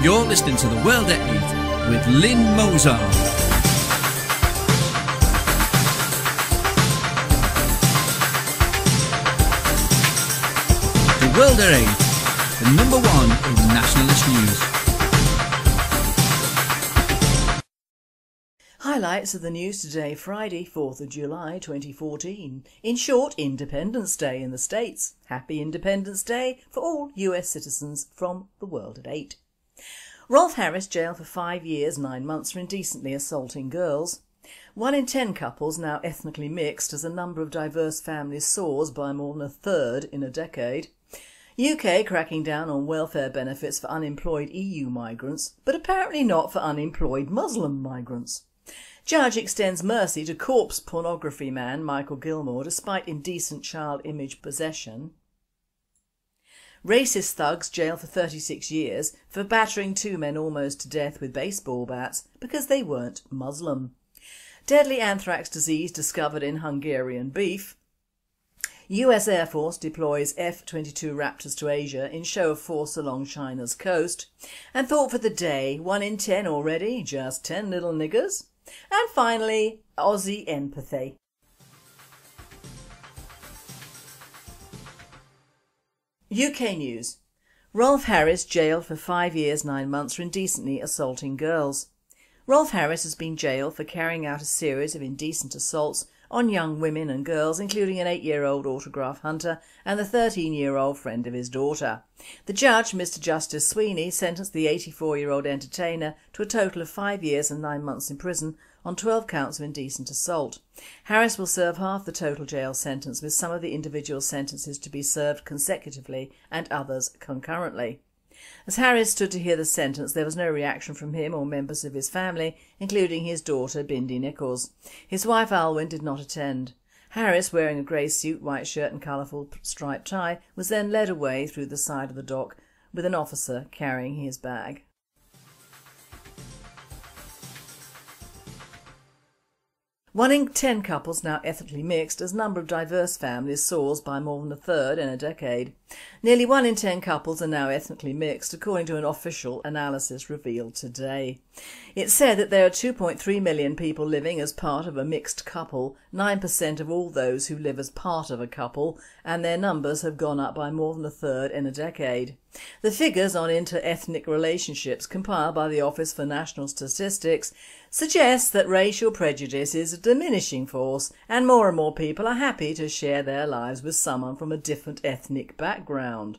You're listening to The World at 8 with Lynn Mozart. The World at 8, the number one in nationalist news. Highlights of the news today, Friday, 4th of July 2014. In short, Independence Day in the States. Happy Independence Day for all US citizens from The World at 8. Rolf Harris jailed for 5 years, 9 months for indecently assaulting girls. 1 in 10 couples now ethnically mixed as the number of diverse families soars by more than a third in a decade. UK cracking down on welfare benefits for unemployed EU migrants, but apparently not for unemployed Muslim migrants. Judge extends mercy to corpse pornography man Michael Gilmore despite indecent child image possession. Racist thugs jailed for 36 years for battering 2 men almost to death with baseball bats because they weren't Muslim. Deadly anthrax disease discovered in Hungarian beef. US Air Force deploys F-22 Raptors to Asia in show of force along China's coast. And thought for the day, 1 in 10 already, just 10 little niggers. And finally, Aussie empathy. UK news. Rolf Harris jailed for 5 years, 9 months for indecently assaulting girls. Rolf Harris has been jailed for carrying out a series of indecent assaults on young women and girls, including an 8-year-old autograph hunter and the 13-year-old friend of his daughter. The judge, Mr Justice Sweeney, sentenced the 84-year-old entertainer to a total of 5 years and 9 months in prison on 12 counts of indecent assault. Harris will serve half the total jail sentence, with some of the individual sentences to be served consecutively and others concurrently. As Harris stood to hear the sentence, there was no reaction from him or members of his family, including his daughter Bindi Nichols. His wife Alwyn did not attend. Harris, wearing a grey suit, white shirt and colourful striped tie, was then led away through the side of the dock with an officer carrying his bag. 1 in 10 couples now ethnically mixed as number of diverse families soars by more than a third in a decade. Nearly 1 in 10 couples are now ethnically mixed, according to an official analysis revealed today. It said that there are 2.3 million people living as part of a mixed couple, 9% of all those who live as part of a couple, and their numbers have gone up by more than a third in a decade. The figures on inter-ethnic relationships compiled by the Office for National Statistics suggest that racial prejudice is a diminishing force and more people are happy to share their lives with someone from a different ethnic background.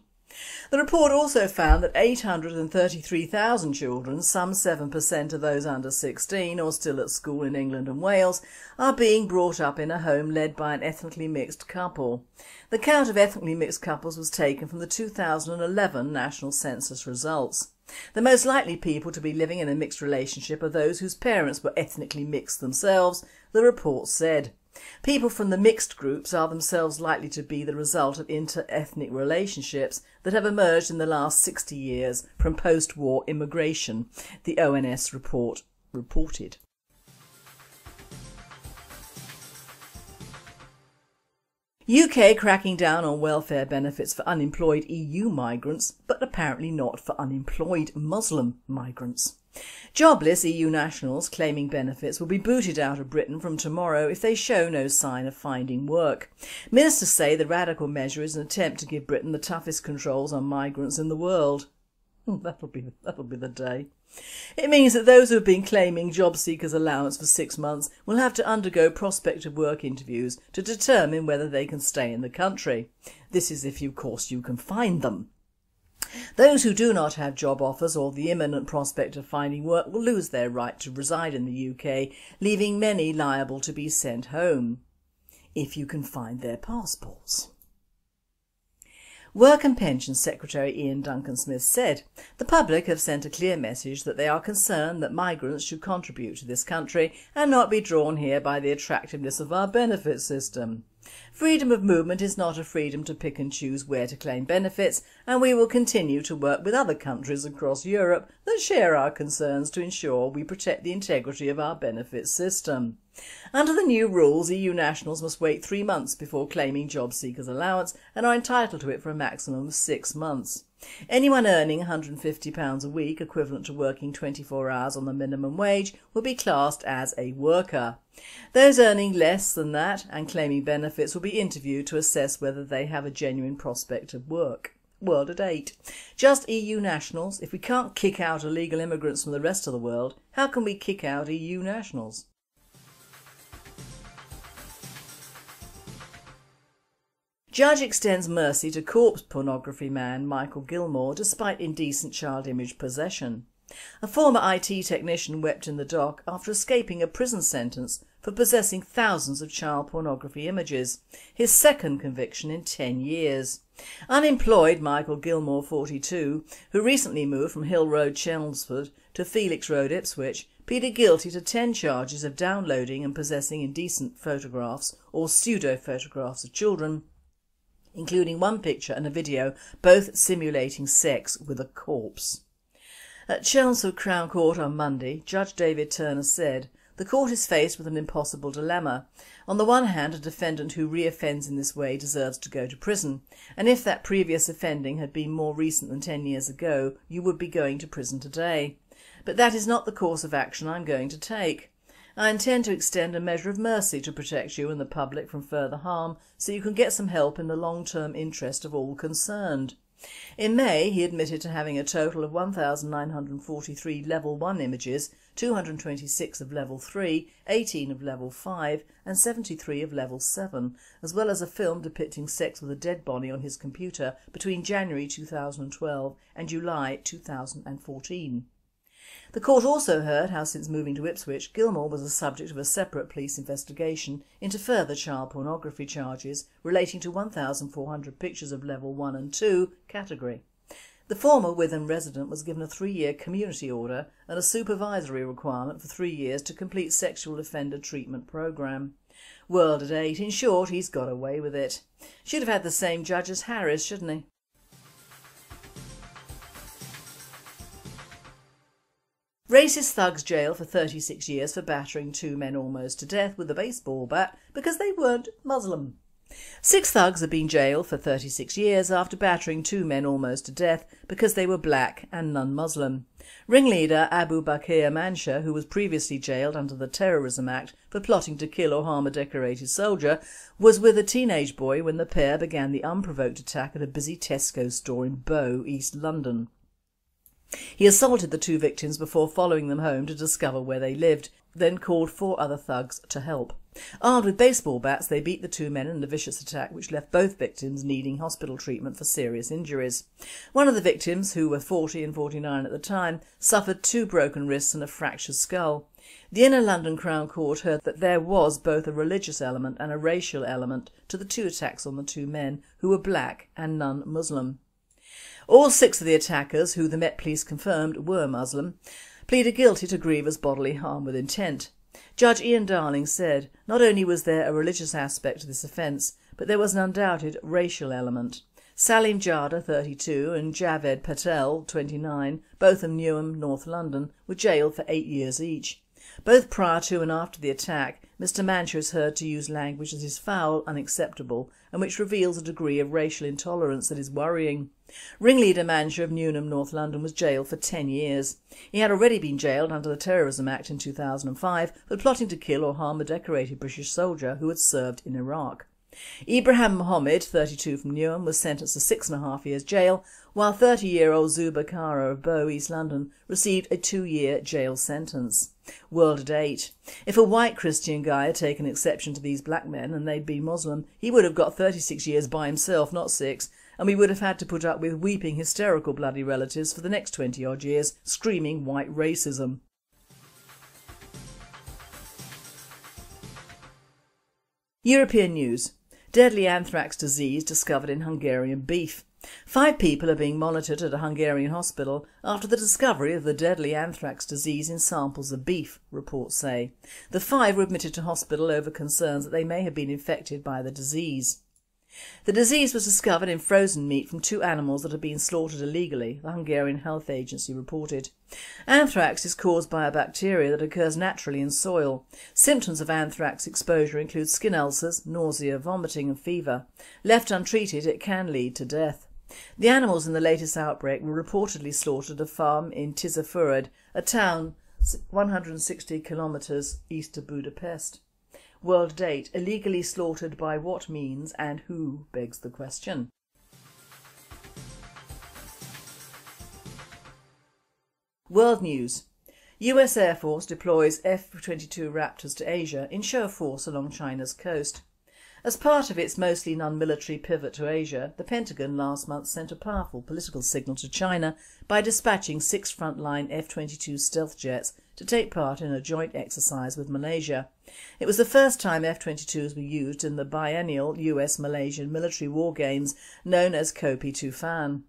The report also found that 833,000 children, some 7% of those under 16 or still at school in England and Wales, are being brought up in a home led by an ethnically mixed couple. The count of ethnically mixed couples was taken from the 2011 National Census results. The most likely people to be living in a mixed relationship are those whose parents were ethnically mixed themselves, the report said. People from the mixed groups are themselves likely to be the result of inter-ethnic relationships that have emerged in the last 60 years from post-war immigration, the ONS report reported. UK cracking down on welfare benefits for unemployed EU migrants, but apparently not for unemployed Muslim migrants. Jobless EU nationals claiming benefits will be booted out of Britain from tomorrow if they show no sign of finding work. Ministers say the radical measure is an attempt to give Britain the toughest controls on migrants in the world. That'll be the day. It means that those who have been claiming job seekers allowance for 6 months will have to undergo prospective work interviews to determine whether they can stay in the country. This is if, of course, you can find them. Those who do not have job offers or the imminent prospect of finding work will lose their right to reside in the UK, leaving many liable to be sent home, if you can find their passports. Work and Pensions Secretary Ian Duncan-Smith said, "The public have sent a clear message that they are concerned that migrants should contribute to this country and not be drawn here by the attractiveness of our benefit system. Freedom of movement is not a freedom to pick and choose where to claim benefits, and we will continue to work with other countries across Europe that share our concerns to ensure we protect the integrity of our benefit system. Under the new rules, EU nationals must wait 3 months before claiming job seekers allowance and are entitled to it for a maximum of 6 months. Anyone earning £150 a week, equivalent to working 24 hours on the minimum wage, will be classed as a worker. Those earning less than that and claiming benefits will be interviewed to assess whether they have a genuine prospect of work. World at 8. Just EU nationals? If we can't kick out illegal immigrants from the rest of the world, how can we kick out EU nationals? Judge extends mercy to corpse pornography man Michael Gilmore despite indecent child image possession. A former IT technician wept in the dock after escaping a prison sentence for possessing thousands of child pornography images, his second conviction in 10 years. Unemployed Michael Gilmore, 42, who recently moved from Hill Road, Chelmsford to Felix Road, Ipswich, pleaded guilty to 10 charges of downloading and possessing indecent photographs or pseudo-photographs of children, including one picture and a video, both simulating sex with a corpse. At Chelmsford Crown Court on Monday, Judge David Turner said, "The court is faced with an impossible dilemma. On the one hand, a defendant who reoffends in this way deserves to go to prison, and if that previous offending had been more recent than 10 years ago, you would be going to prison today. But that is not the course of action I'm going to take. I intend to extend a measure of mercy to protect you and the public from further harm so you can get some help in the long-term interest of all concerned." In May, he admitted to having a total of 1,943 Level 1 images, 226 of Level 3, 18 of Level 5 and 73 of Level 7, as well as a film depicting sex with a dead body on his computer between January 2012 and July 2014. The court also heard how since moving to Ipswich, Gilmore was the subject of a separate police investigation into further child pornography charges relating to 1,400 pictures of Level 1 and 2 category. The former Witham resident was given a 3-year community order and a supervisory requirement for 3 years to complete sexual offender treatment programme. World at 8, in short, he's got away with it. Should have had the same judge as Harris, shouldn't he? Racist thugs jail for 36 years for battering 2 men almost to death with a baseball bat because they weren't Muslim. 6 thugs have been jailed for 36 years after battering 2 men almost to death because they were black and non-Muslim. Ringleader Abu Bakr Manshur, who was previously jailed under the Terrorism Act for plotting to kill or harm a decorated soldier, was with a teenage boy when the pair began the unprovoked attack at a busy Tesco store in Bow, East London. He assaulted the 2 victims before following them home to discover where they lived, then called 4 other thugs to help. Armed with baseball bats, they beat the 2 men in a vicious attack which left both victims needing hospital treatment for serious injuries. One of the victims, who were 40 and 49 at the time, suffered 2 broken wrists and a fractured skull. The Inner London Crown Court heard that there was both a religious element and a racial element to the 2 attacks on the 2 men, who were black and non-Muslim. All 6 of the attackers, who the Met Police confirmed were Muslim, pleaded guilty to grievous bodily harm with intent. Judge Ian Darling said, "Not only was there a religious aspect to this offence, but there was an undoubted racial element. Salim Jada, 32, and Javed Patel, 29, both of Newham, North London, were jailed for 8 years each. Both prior to and after the attack, Mr Manshur is heard to use language that is foul, unacceptable, and which reveals a degree of racial intolerance that is worrying. Ringleader Manshur of Newham, North London, was jailed for 10 years. He had already been jailed under the Terrorism Act in 2005 for plotting to kill or harm a decorated British soldier who had served in Iraq. Ibrahim Mohammed, 32, from Newham, was sentenced to 6.5 years jail, while 30-year-old Zuba Kara of Bow, East London, received a 2-year jail sentence. World at 8. If a white Christian guy had taken exception to these black men and they'd been Muslim, he would have got 36 years by himself, not 6, and we would have had to put up with weeping hysterical bloody relatives for the next 20-odd years screaming white racism. European news. Deadly anthrax disease discovered in Hungarian beef. 5 people are being monitored at a Hungarian hospital after the discovery of the deadly anthrax disease in samples of beef, reports say. The 5 were admitted to hospital over concerns that they may have been infected by the disease. The disease was discovered in frozen meat from 2 animals that had been slaughtered illegally, the Hungarian Health Agency reported. Anthrax is caused by a bacteria that occurs naturally in soil. Symptoms of anthrax exposure include skin ulcers, nausea, vomiting and fever. Left untreated, it can lead to death. The animals in the latest outbreak were reportedly slaughtered at a farm in Tiszafüred, a town 160 kilometres east of Budapest. World date: illegally slaughtered by what means and who, begs the question. World news: US Air Force deploys F-22 Raptors to Asia in show of force along China's coast. As part of its mostly non-military pivot to Asia, the Pentagon last month sent a powerful political signal to China by dispatching 6 frontline F-22 stealth jets to take part in a joint exercise with Malaysia. It was the first time F-22s were used in the biennial US-Malaysian military war games known as Kopi Tufan.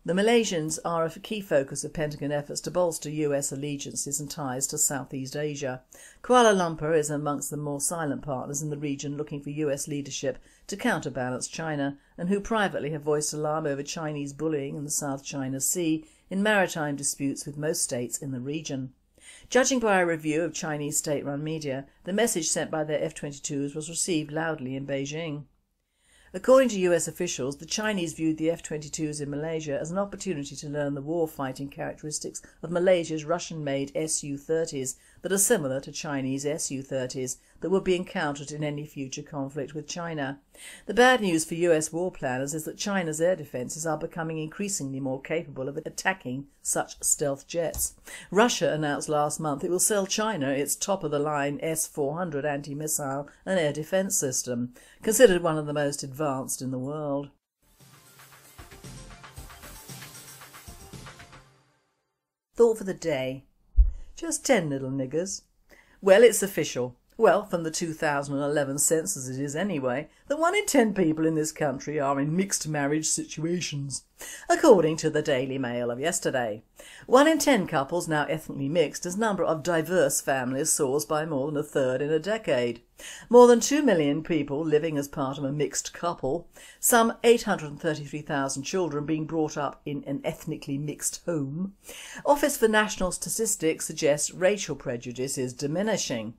The Malaysians are a key focus of Pentagon efforts to bolster US allegiances and ties to Southeast Asia. Kuala Lumpur is amongst the more silent partners in the region looking for US leadership to counterbalance China, and who privately have voiced alarm over Chinese bullying in the South China Sea in maritime disputes with most states in the region. Judging by a review of Chinese state-run media, the message sent by their F-22s was received loudly in Beijing. According to US officials, the Chinese viewed the F-22s in Malaysia as an opportunity to learn the war-fighting characteristics of Malaysia's Russian-made Su-30s that are similar to Chinese Su-30s that would be encountered in any future conflict with China. The bad news for US war planners is that China's air defences are becoming increasingly more capable of attacking such stealth jets. Russia announced last month it will sell China its top-of-the-line S-400 anti-missile and air defence system, considered one of the most advanced in the world. Thought for the day: just 10 little niggers. Well, it's official. Well, from the 2011 census it is anyway, that 1 in 10 people in this country are in mixed marriage situations, according to the Daily Mail of yesterday. 1 in 10 couples now ethnically mixed as number of diverse families soars by more than a third in a decade. More than 2 million people living as part of a mixed couple, some 833,000 children being brought up in an ethnically mixed home. Office for National Statistics suggests racial prejudice is diminishing.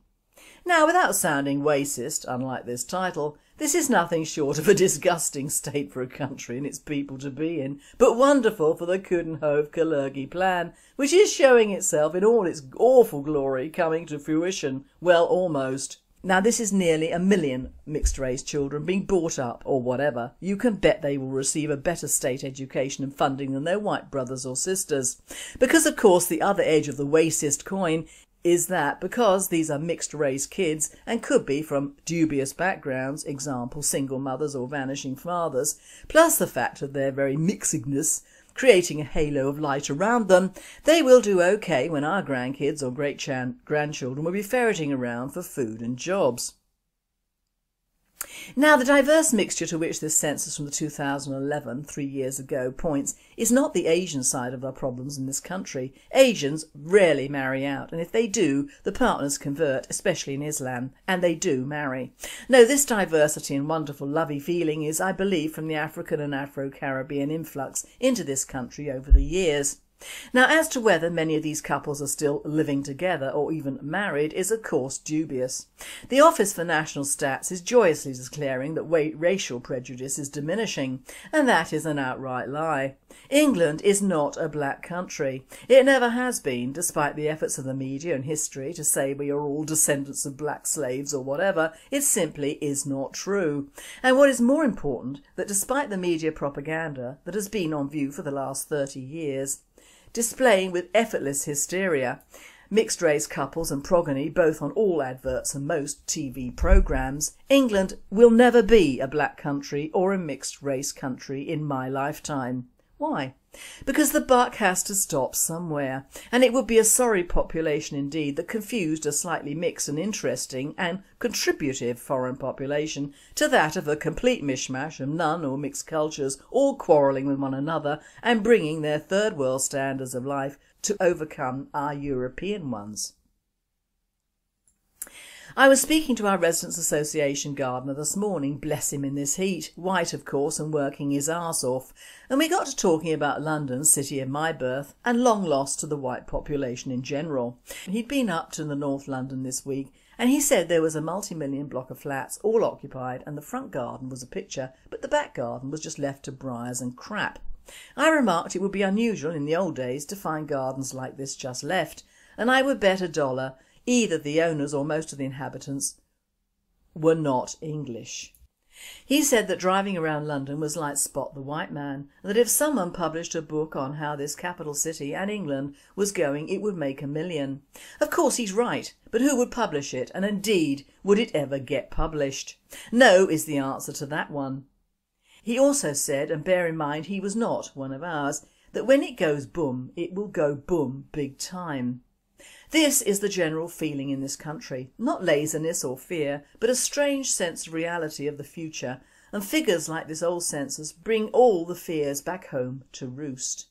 Now, without sounding racist, unlike this title, this is nothing short of a disgusting state for a country and its people to be in, but wonderful for the Coudenhove-Kalergi plan, which is showing itself in all its awful glory coming to fruition, well, almost. Now, this is nearly 1 million mixed-race children being brought up, or whatever. You can bet they will receive a better state education and funding than their white brothers or sisters. Because, of course, the other edge of the racist coin is that because these are mixed-race kids and could be from dubious backgrounds, example single mothers or vanishing fathers, plus the fact of their very mixedness creating a halo of light around them, they will do okay when our grandkids or great-grandchildren will be ferreting around for food and jobs. Now, the diverse mixture to which this census from the 2011, 3 years ago, points is not the Asian side of our problems in this country. Asians rarely marry out, and if they do, the partners convert, especially in Islam, and they do marry. No, this diversity and wonderful lovey feeling is, I believe, from the African and Afro-Caribbean influx into this country over the years. Now, as to whether many of these couples are still living together or even married is of course dubious. The Office for National Stats is joyously declaring that racial prejudice is diminishing, and that is an outright lie. England is not a black country. It never has been, despite the efforts of the media and history to say we are all descendants of black slaves or whatever. It simply is not true. And what is more important, that despite the media propaganda that has been on view for the last 30 years, displaying with effortless hysteria mixed-race couples and progeny both on all adverts and most TV programmes, England will never be a black country or a mixed-race country in my lifetime. Why? Because the buck has to stop somewhere, and it would be a sorry population indeed that confused a slightly mixed and interesting and contributive foreign population to that of a complete mishmash of none or mixed cultures all quarrelling with one another and bringing their third world standards of life to overcome our European ones. I was speaking to our Residents Association gardener this morning, bless him in this heat, white of course and working his arse off, and we got to talking about London, city of my birth, and long lost to the white population in general. He'd been up to the North London this week and he said there was a multi-million block of flats all occupied and the front garden was a picture but the back garden was just left to briars and crap. I remarked it would be unusual in the old days to find gardens like this just left, and I would bet $1 either the owners or most of the inhabitants were not English. He said that driving around London was like Spot the White Man, and that if someone published a book on how this capital city and England was going it would make $1 million. Of course he's right, but who would publish it, and indeed would it ever get published? No is the answer to that one. He also said, and bear in mind he was not one of ours, that when it goes boom it will go boom big time. This is the general feeling in this country, not laziness or fear, but a strange sense of reality of the future, and figures like this old census bring all the fears back home to roost.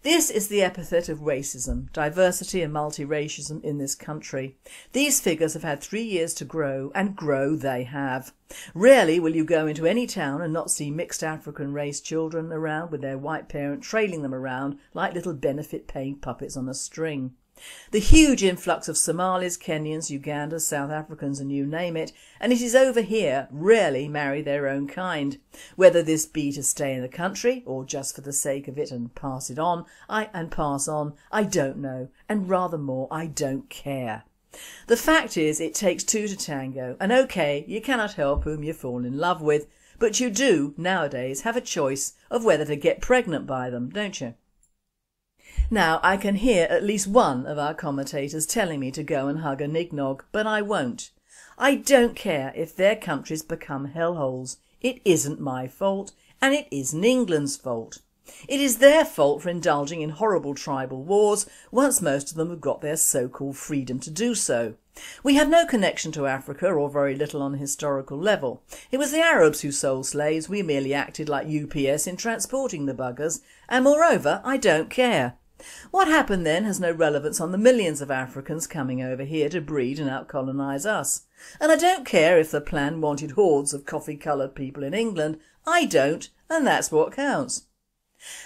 This is the epithet of racism, diversity and multiracialism in this country. These figures have had 3 years to grow, and grow they have. Rarely will you go into any town and not see mixed African race children around with their white parent trailing them around like little benefit paying puppets on a string. The huge influx of Somalis, Kenyans, Ugandans, South Africans and you name it, and it is over here, rarely marry their own kind. Whether this be to stay in the country or just for the sake of it and pass on, I don't know, and rather more, I don't care. The fact is it takes two to tango, and okay, you cannot help whom you fall in love with, but you do nowadays have a choice of whether to get pregnant by them, don't you? Now I can hear at least one of our commentators telling me to go and hug a nignog, but I won't. I don't care if their countries become hellholes. It isn't my fault, and it isn't England's fault. It is their fault for indulging in horrible tribal wars once most of them have got their so-called freedom to do so. We have no connection to Africa, or very little on a historical level. It was the Arabs who sold slaves, we merely acted like UPS in transporting the buggers, and moreover I don't care. What happened then has no relevance on the millions of Africans coming over here to breed and out-colonise us. And I don't care if the plan wanted hordes of coffee-coloured people in England, I don't, and that's what counts.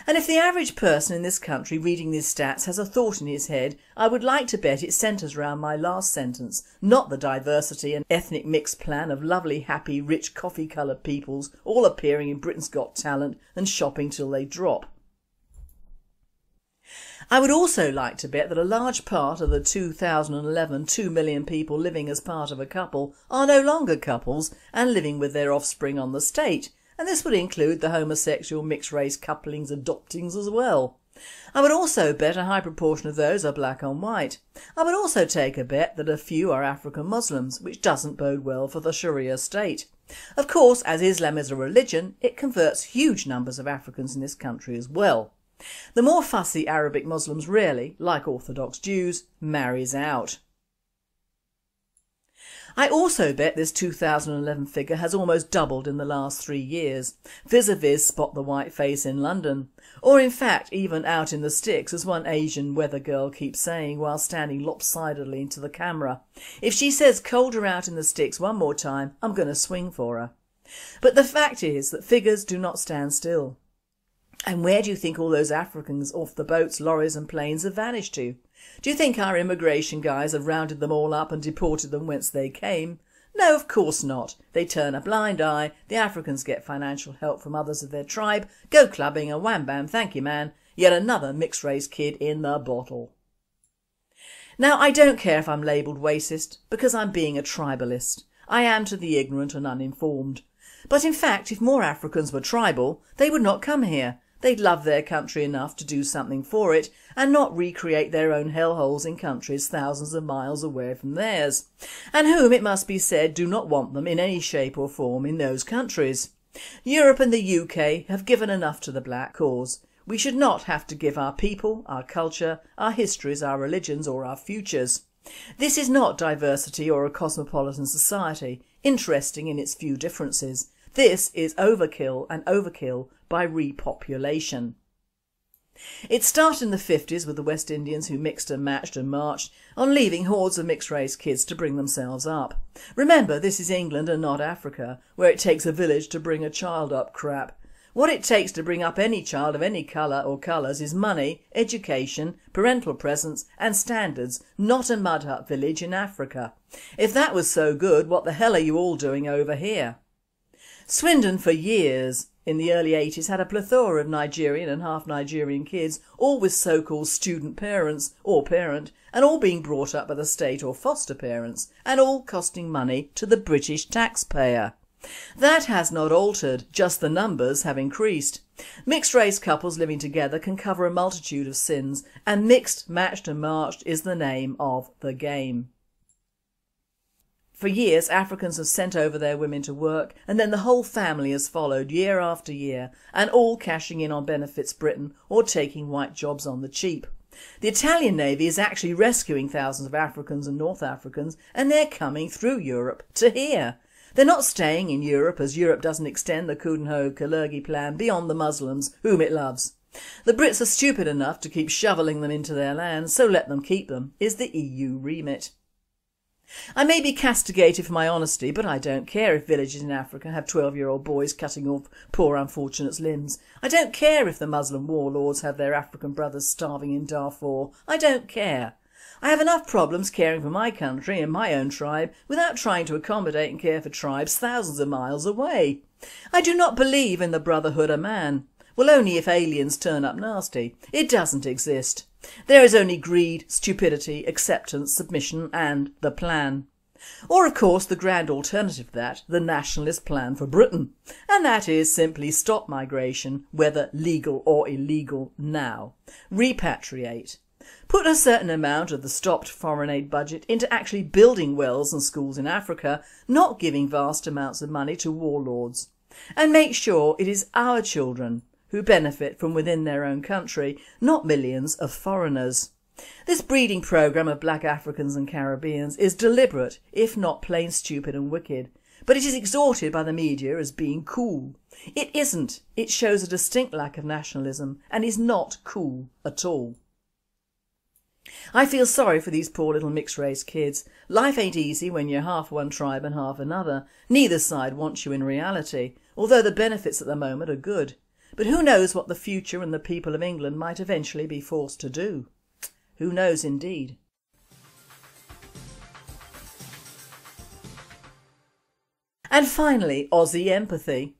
And if the average person in this country reading these stats has a thought in his head, I would like to bet it centres around my last sentence, not the diversity and ethnic mix plan of lovely, happy, rich, coffee-coloured peoples all appearing in Britain's Got Talent and shopping till they drop. I would also like to bet that a large part of the 2011 2 million people living as part of a couple are no longer couples and living with their offspring on the state, and this would include the homosexual mixed race couplings adoptings as well. I would also bet a high proportion of those are black on white. I would also take a bet that a few are African Muslims, which doesn't bode well for the Sharia state. Of course, as Islam is a religion, it converts huge numbers of Africans in this country as well. The more fussy Arabic Muslims rarely, like Orthodox Jews, marries out. I also bet this 2011 figure has almost doubled in the last 3 years, vis-a-vis Spot the White Face in London, or in fact even out in the sticks, as one Asian weather girl keeps saying while standing lopsidedly into the camera. If she says colder out in the sticks one more time, I'm going to swing for her. But the fact is that figures do not stand still. And where do you think all those Africans off the boats, lorries and planes have vanished to? Do you think our immigration guys have rounded them all up and deported them whence they came? No, of course not. They turn a blind eye, the Africans get financial help from others of their tribe, go clubbing and wham bam, thank you man, yet another mixed race kid in the bottle. Now I don't care if I'm labelled racist, because I'm being a tribalist. I am to the ignorant and uninformed. But in fact, if more Africans were tribal, they would not come here. They'd love their country enough to do something for it and not recreate their own hellholes in countries thousands of miles away from theirs, and whom, it must be said, do not want them in any shape or form in those countries. Europe and the UK have given enough to the black cause. We should not have to give our people, our culture, our histories, our religions or our futures. This is not diversity or a cosmopolitan society, interesting in its few differences. This is overkill, and overkill by repopulation. It started in the 50s with the West Indians who mixed and matched and marched on leaving hordes of mixed race kids to bring themselves up. Remember, this is England and not Africa, where it takes a village to bring a child up crap. What it takes to bring up any child of any colour or colours is money, education, parental presence and standards, not a mud hut village in Africa. If that was so good, what the hell are you all doing over here? Swindon for years in the early 80s had a plethora of Nigerian and half Nigerian kids, all with so-called student parents or parent, and all being brought up by the state or foster parents, and all costing money to the British taxpayer. That has not altered, just the numbers have increased. Mixed race couples living together can cover a multitude of sins, and mixed, matched and marched is the name of the game. For years Africans have sent over their women to work, and then the whole family has followed year after year, and all cashing in on benefits Britain or taking white jobs on the cheap. The Italian Navy is actually rescuing thousands of Africans and North Africans, and they're coming through Europe to here. They're not staying in Europe, as Europe doesn't extend the Coudenhove-Kalergi plan beyond the Muslims, whom it loves. The Brits are stupid enough to keep shoveling them into their land, so let them keep them, is the EU remit. I may be castigated for my honesty, but I don't care if villages in Africa have 12-year-old boys cutting off poor unfortunates' limbs. I don't care if the Muslim warlords have their African brothers starving in Darfur. I don't care. I have enough problems caring for my country and my own tribe without trying to accommodate and care for tribes thousands of miles away. I do not believe in the brotherhood of man. Well, only if aliens turn up nasty. It doesn't exist. There is only greed, stupidity, acceptance, submission and the plan. Or of course the grand alternative to that, the nationalist plan for Britain. And that is simply stop migration, whether legal or illegal, now. Repatriate. Put a certain amount of the stopped foreign aid budget into actually building wells and schools in Africa, not giving vast amounts of money to warlords. And make sure it is our children who benefit from within their own country, not millions of foreigners. This breeding programme of black Africans and Caribbeans is deliberate, if not plain stupid and wicked, but it is exhorted by the media as being cool. It isn't. It shows a distinct lack of nationalism and is not cool at all. I feel sorry for these poor little mixed race kids. Life ain't easy when you're half one tribe and half another. Neither side wants you in reality, although the benefits at the moment are good. But who knows what the future and the people of England might eventually be forced to do? Who knows indeed? And finally, Aussie empathy.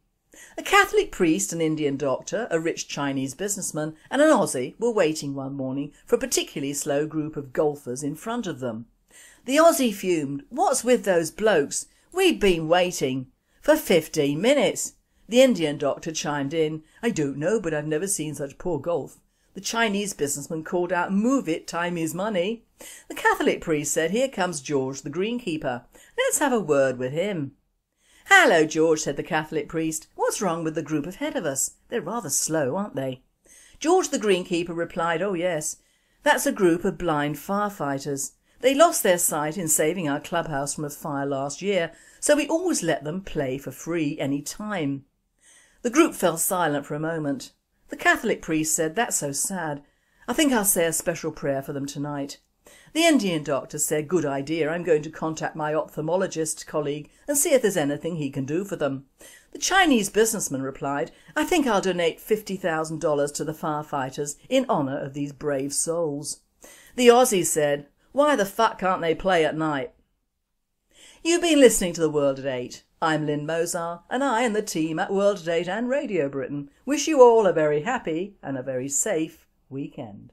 A Catholic priest, an Indian doctor, a rich Chinese businessman and an Aussie were waiting one morning for a particularly slow group of golfers in front of them. The Aussie fumed. "What's with those blokes? We've been waiting for 15 minutes. The Indian doctor chimed in, "I don't know, but I've never seen such poor golf." The Chinese businessman called out, "Move it, time is money." The Catholic priest said, "Here comes George the greenkeeper. Let's have a word with him." "Hello, George," said the Catholic priest. "What's wrong with the group ahead of us? They're rather slow, aren't they?" George the greenkeeper replied, "Oh yes, that's a group of blind firefighters. They lost their sight in saving our clubhouse from a fire last year, so we always let them play for free any time." The group fell silent for a moment. The Catholic priest said, "That's so sad. I think I'll say a special prayer for them tonight." The Indian doctor said, "Good idea. I'm going to contact my ophthalmologist colleague and see if there's anything he can do for them." The Chinese businessman replied, "I think I'll donate $50,000 to the firefighters in honour of these brave souls." The Aussie said, "Why the fuck can't they play at night?" You've been listening to The World at 8. I'm Lynn Mozar, and I and the team at World at 8 and Radio Britain wish you all a very happy and a very safe weekend.